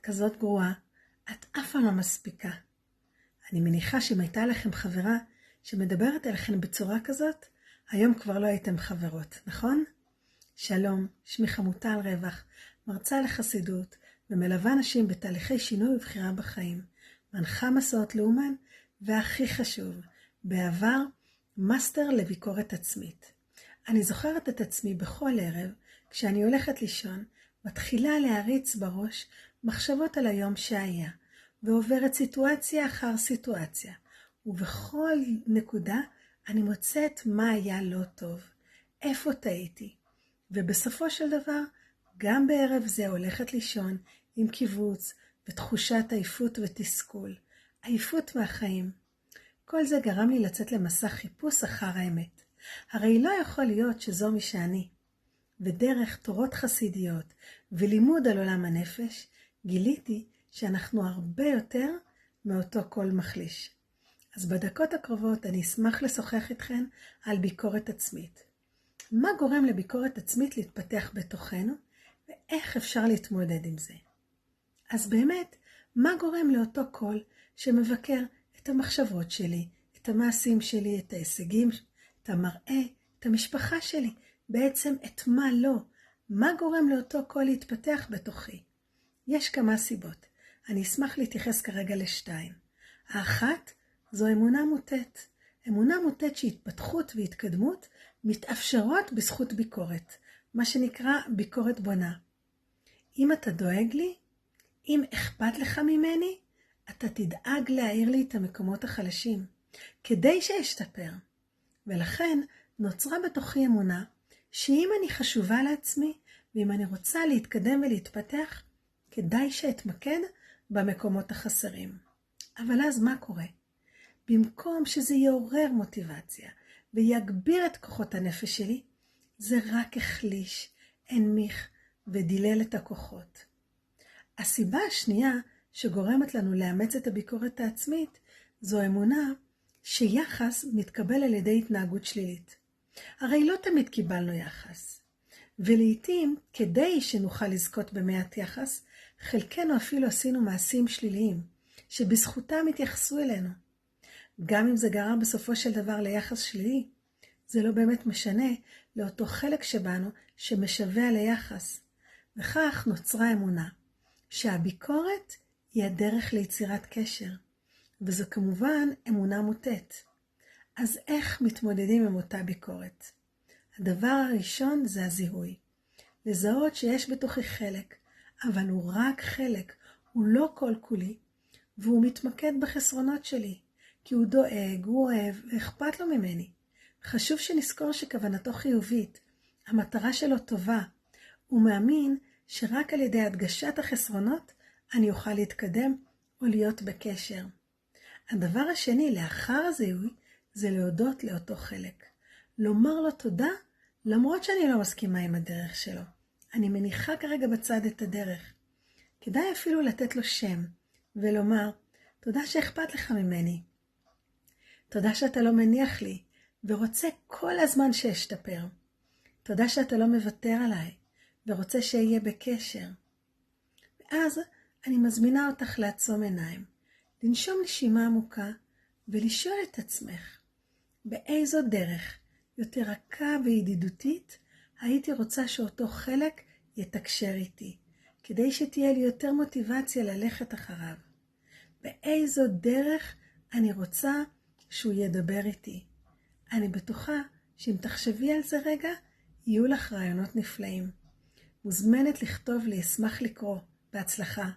כזאת גרועה, את אף פעם לא מספיקה. אני מניחה שאם הייתה לכם חברה שמדברת אליכם בצורה כזאת, היום כבר לא הייתם חברות, נכון? שלום, שמי חמוטל רווח, מרצה לחסידות ומלווה נשים בתהליכי שינוי ובחירה בחיים, מנחה מסעות לאומן, והכי חשוב, בעבר מאסטר לביקורת עצמית. אני זוכרת את עצמי בכל ערב, כשאני הולכת לישון, מתחילה להריץ בראש מחשבות על היום שהיה, ועוברת סיטואציה אחר סיטואציה, ובכל נקודה אני מוצאת מה היה לא טוב, איפה טעיתי, ובסופו של דבר, גם בערב זה הולכת לישון עם קיבוץ ותחושת עייפות ותסכול, עייפות מהחיים. כל זה גרם לי לצאת למסע חיפוש אחר האמת. הרי לא יכול להיות שזו מי שאני. ודרך תורות חסידיות ולימוד על עולם הנפש, גיליתי שאנחנו הרבה יותר מאותו קול מחליש. אז בדקות הקרובות אני אשמח לשוחח איתכן על ביקורת עצמית. מה גורם לביקורת עצמית להתפתח בתוכנו, ואיך אפשר להתמודד עם זה? אז באמת, מה גורם לאותו קול שמבקר את המחשבות שלי, את המעשים שלי, את ההישגים, את המראה, את המשפחה שלי, בעצם את מה לא? מה גורם לאותו קול להתפתח בתוכי? יש כמה סיבות. אני אשמח להתייחס כרגע לשתיים. האחת, זו אמונה מוטית. אמונה מוטית שהתפתחות והתקדמות מתאפשרות בזכות ביקורת, מה שנקרא ביקורת בונה. אם אתה דואג לי, אם אכפת לך ממני, אתה תדאג להעיר לי את המקומות החלשים, כדי שאשתפר. ולכן נוצרה בתוכי אמונה, שאם אני חשובה לעצמי, ואם אני רוצה להתקדם ולהתפתח, כדאי שאתמקד במקומות החסרים. אבל אז מה קורה? במקום שזה יעורר מוטיבציה, ויגביר את כוחות הנפש שלי, זה רק החליש, הנמיך ודילל את הכוחות. הסיבה השנייה שגורמת לנו לאמץ את הביקורת העצמית, זו אמונה שיחס מתקבל על ידי התנהגות שלילית. הרי לא תמיד קיבלנו יחס, ולעיתים כדי שנוכל לזכות במעט יחס, חלקנו אפילו עשינו מעשים שליליים, שבזכותם התייחסו אלינו. גם אם זה גרם בסופו של דבר ליחס שלילי, זה לא באמת משנה לאותו חלק שבנו שמשווה ליחס. וכך נוצרה אמונה שהביקורת היא הדרך ליצירת קשר, וזו כמובן אמונה מוטית. אז איך מתמודדים עם אותה ביקורת? הדבר הראשון זה הזיהוי. לזהות שיש בתוכי חלק, אבל הוא רק חלק, הוא לא כל כולי, והוא מתמקד בחסרונות שלי, כי הוא דואג, הוא אוהב, ואכפת לו ממני. חשוב שנזכור שכוונתו חיובית, המטרה שלו טובה. הוא מאמין שרק על ידי הדגשת החסרונות אני אוכל להתקדם או להיות בקשר. הדבר השני לאחר הזיהוי זה להודות לאותו חלק. לומר לו תודה למרות שאני לא מסכימה עם הדרך שלו. אני מניחה כרגע בצד את הדרך. כדאי אפילו לתת לו שם ולומר תודה שאכפת לך ממני. תודה שאתה לא מניח לי ורוצה כל הזמן שאשתפר. תודה שאתה לא מוותר עליי ורוצה שיהיה בקשר. ואז אני מזמינה אותך לעצום עיניים, לנשום נשימה עמוקה ולשאול את עצמך, באיזו דרך יותר רכה וידידותית הייתי רוצה שאותו חלק יתקשר איתי, כדי שתהיה לי יותר מוטיבציה ללכת אחריו. באיזו דרך אני רוצה שהוא ידבר איתי. אני בטוחה שאם תחשבי על זה רגע, יהיו לך רעיונות נפלאים. מוזמנת לכתוב לי, אשמח לקרוא. בהצלחה.